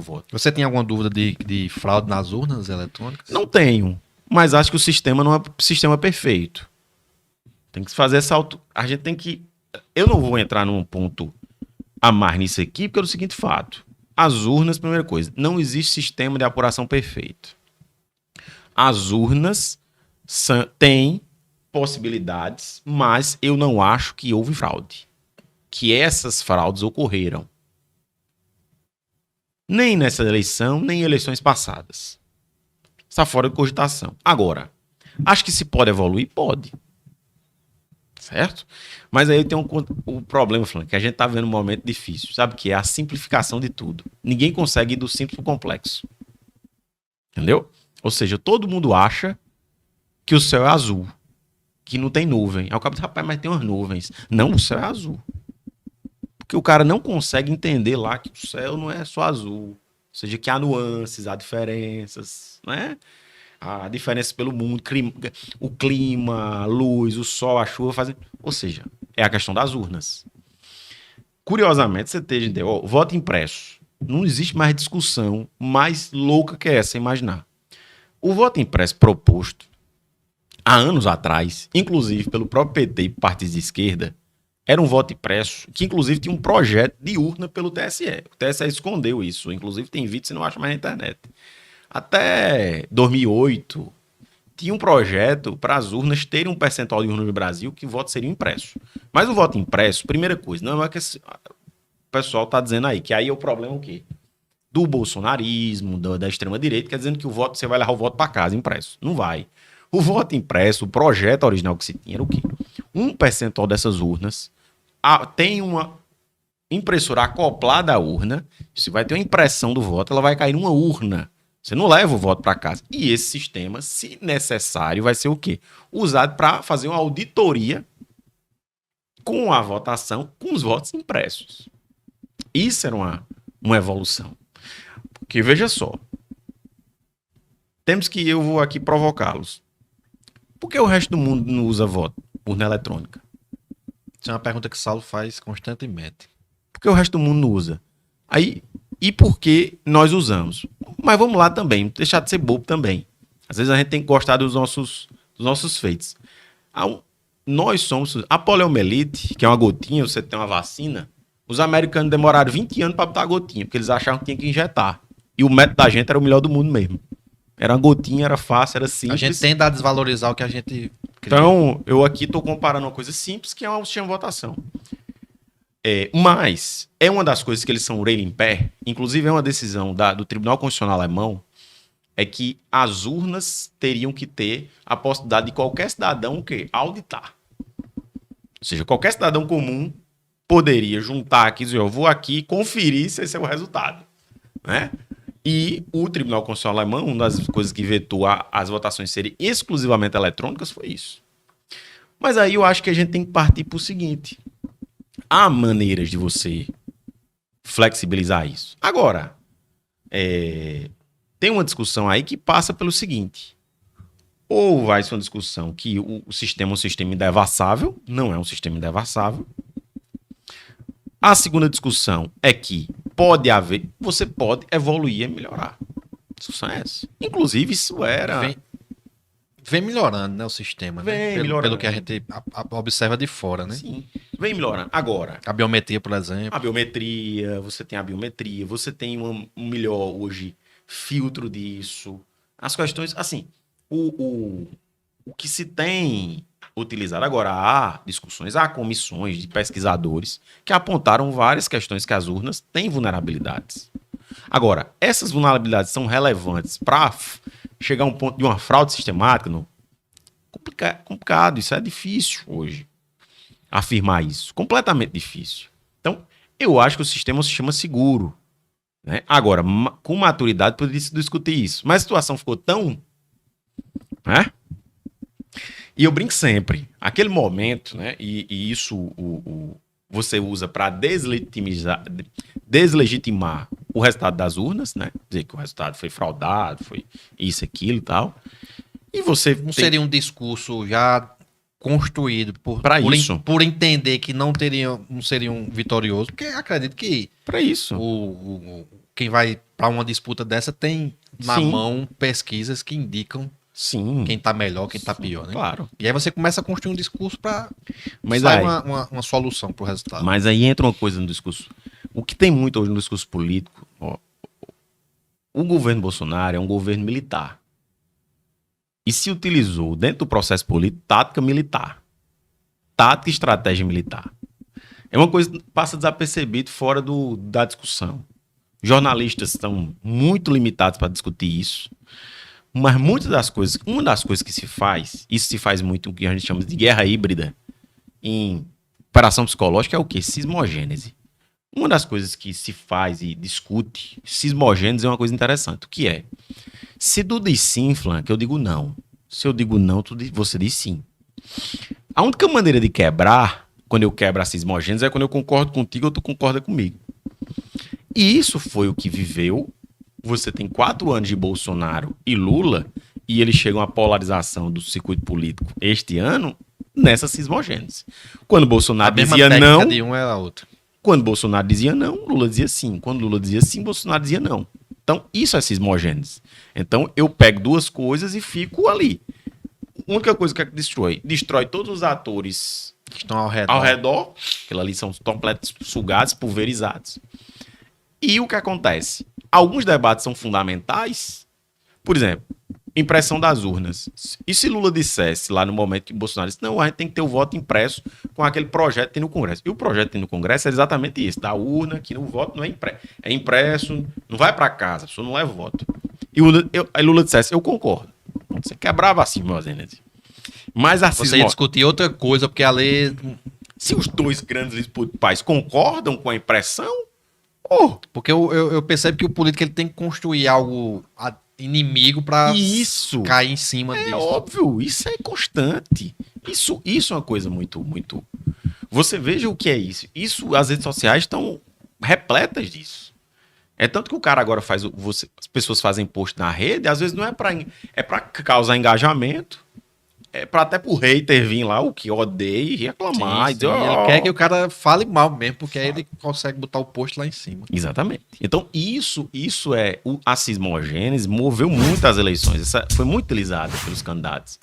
voto. Você tem alguma dúvida de fraude nas urnas eletrônicas? Não tenho, mas acho que o sistema não é sistema perfeito. Tem que fazer essa a gente tem que... Eu não vou entrar num ponto a mais nisso aqui, porque é o seguinte fato. As urnas, primeira coisa, não existe sistema de apuração perfeito. As urnas têm possibilidades, mas eu não acho que houve fraude. Que essas fraudes ocorreram. Nem nessa eleição, nem em eleições passadas. Está fora de cogitação. Agora, acho que se pode evoluir? Pode. Certo? Mas aí tem um problema, falando que a gente está vendo um momento difícil, sabe? Que é a simplificação de tudo. Ninguém consegue ir do simples para o complexo. Entendeu? Ou seja, todo mundo acha que o céu é azul, que não tem nuvem. Aí o cara diz, rapaz, mas tem umas nuvens. Não, o céu é azul. Porque o cara não consegue entender lá que o céu não é só azul. Ou seja, que há nuances, há diferenças, né? A diferença pelo mundo, o clima, a luz, o sol, a chuva fazem... Ou seja, é a questão das urnas. Curiosamente, você tem voto impresso. Não existe mais discussão mais louca que essa, imaginar. O voto impresso proposto há anos atrás, inclusive pelo próprio PT e partidos de esquerda, era um voto impresso que, inclusive, tinha um projeto de urna pelo TSE. O TSE escondeu isso. Inclusive, tem vídeo, você não acha mais na internet. Até 2008, tinha um projeto para as urnas terem um percentual de urna no Brasil que o voto seria impresso. Mas o voto impresso, primeira coisa, não é que o pessoal está dizendo aí, que aí é o problema o quê? Do bolsonarismo, da extrema-direita, quer dizendo que o voto, você vai levar o voto para casa impresso. Não vai. O voto impresso, o projeto original que se tinha era o quê? Um percentual dessas urnas tem uma impressora acoplada à urna, se vai ter uma impressão do voto, ela vai cair numa urna. Você não leva o voto para casa. E esse sistema, se necessário, vai ser o quê? Usado para fazer uma auditoria com a votação, com os votos impressos. Isso era uma evolução. Porque, veja só, eu vou aqui provocá-los. Por que o resto do mundo não usa voto, urna eletrônica? Isso é uma pergunta que o Saulo faz constantemente. Por que o resto do mundo não usa? Aí, e por que nós usamos? Mas vamos lá também, deixar de ser bobo também. Às vezes a gente tem que gostar dos nossos feitos. Nós somos... A poliomielite, que é uma gotinha, você tem uma vacina, os americanos demoraram 20 anos para botar a gotinha, porque eles achavam que tinha que injetar. E o método da gente era o melhor do mundo mesmo. Era uma gotinha, era fácil, era simples. A gente tende a desvalorizar o que a gente... Então, eu aqui estou comparando uma coisa simples, que é um sistema de votação. Mas é uma das coisas que eles são orelha em pé, inclusive é uma decisão do Tribunal Constitucional Alemão, é que as urnas teriam que ter a possibilidade de qualquer cidadão auditar. Ou seja, qualquer cidadão comum poderia juntar aqui e dizer, eu vou aqui conferir se esse é o resultado. Né? E o Tribunal Constitucional Alemão, uma das coisas que vetou as votações serem exclusivamente eletrônicas foi isso. Mas aí eu acho que a gente tem que partir para o seguinte: há maneiras de você flexibilizar isso. Agora, tem uma discussão aí que passa pelo seguinte: ou vai ser uma discussão que o sistema é um sistema indevassável, não é um sistema indevassável. A segunda discussão é que você pode evoluir e melhorar. A discussão é essa. Inclusive, isso era... Vem melhorando, né, o sistema, né? Pelo que a gente observa de fora, né? Sim, vem melhorando. Agora... A biometria, por exemplo. Você tem a biometria, você tem um melhor, hoje, filtro disso. As questões, assim, o que se tem utilizado agora, há discussões, há comissões de pesquisadores que apontaram várias questões que as urnas têm vulnerabilidades. Agora, essas vulnerabilidades são relevantes para chegar a um ponto de uma fraude sistemática? Não? Complicado, isso é difícil hoje, afirmar isso. Completamente difícil. Então, eu acho que o sistema é um sistema seguro. Né? Agora, com maturidade, poderia se discutir isso. Mas a situação ficou tão... Né? E eu brinco sempre, aquele momento, né? E isso você usa para deslegitimar o resultado das urnas, né? Dizer que o resultado foi fraudado, foi isso, aquilo e tal. E você... Seria um discurso já construído por entender que não seriam vitoriosos, porque acredito que para isso quem vai para uma disputa dessa, tem na mão pesquisas que indicam quem tá melhor, quem tá pior, né? Claro. E aí você começa a construir um discurso para sair uma solução pro resultado. Mas aí entra uma coisa no discurso. O que tem muito hoje no discurso político, o governo Bolsonaro é um governo militar. E se utilizou, dentro do processo político, tática militar. Tática e estratégia militar. É uma coisa que passa desapercebido fora da discussão. Jornalistas estão muito limitados para discutir isso. Mas uma das coisas que se faz, isso se faz muito o que a gente chama de guerra híbrida, em operação psicológica, é o quê? Sismogênese. Uma das coisas que se faz e discute, sismogênese é uma coisa interessante. O que é? Se tu diz sim, Flank, eu digo não. Se eu digo não, você diz sim. A única maneira de quebrar, quando eu quebro a sismogênese, é quando eu concordo contigo ou tu concorda comigo. E isso foi o que viveu. Você tem 4 anos de Bolsonaro e Lula, e eles chegam à polarização do circuito político este ano nessa sismogênese. Quando Bolsonaro dizia não... de um é a outra. Quando Bolsonaro dizia não, Lula dizia sim. Quando Lula dizia sim, Bolsonaro dizia não. Então, isso é sismogênese. Então, eu pego duas coisas e fico ali. A única coisa que é que destrói? Destrói todos os atores que estão ao redor. Aquilo ali são completos sugados, pulverizados. E o que acontece? Alguns debates são fundamentais. Por exemplo, impressão das urnas. E se Lula dissesse lá no momento que Bolsonaro disse, não, a gente tem que ter o voto impresso com aquele projeto que tem no Congresso. E o projeto que tem no Congresso é exatamente isso, da urna, que o voto não é impresso. É impresso, não vai para casa, a pessoa não leva o voto. E aí Lula dissesse, eu concordo. Você quebrava assim, meu Zênese. Mas assim, você ia discutir outra coisa, porque a lei... Se os dois grandes pais concordam com a impressão, porque eu percebo que o político ele tem que construir algo inimigo para cair em cima disso. É óbvio, isso é constante. Isso é uma coisa muito, muito... Você veja o que é isso. As redes sociais estão repletas disso. É tanto que o cara agora faz... as pessoas fazem post na rede, às vezes não é para causar engajamento, é para até pro hater vir lá, o que odeia e reclamar. Sim, ele quer que o cara fale mal mesmo, porque aí ele consegue botar o post lá em cima. Exatamente. Então, isso é... A sismogênese moveu muito as eleições. Essa foi muito utilizada pelos candidatos.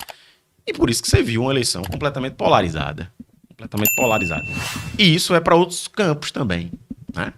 E por isso que você viu uma eleição completamente polarizada. Completamente polarizada. E isso é para outros campos também, né?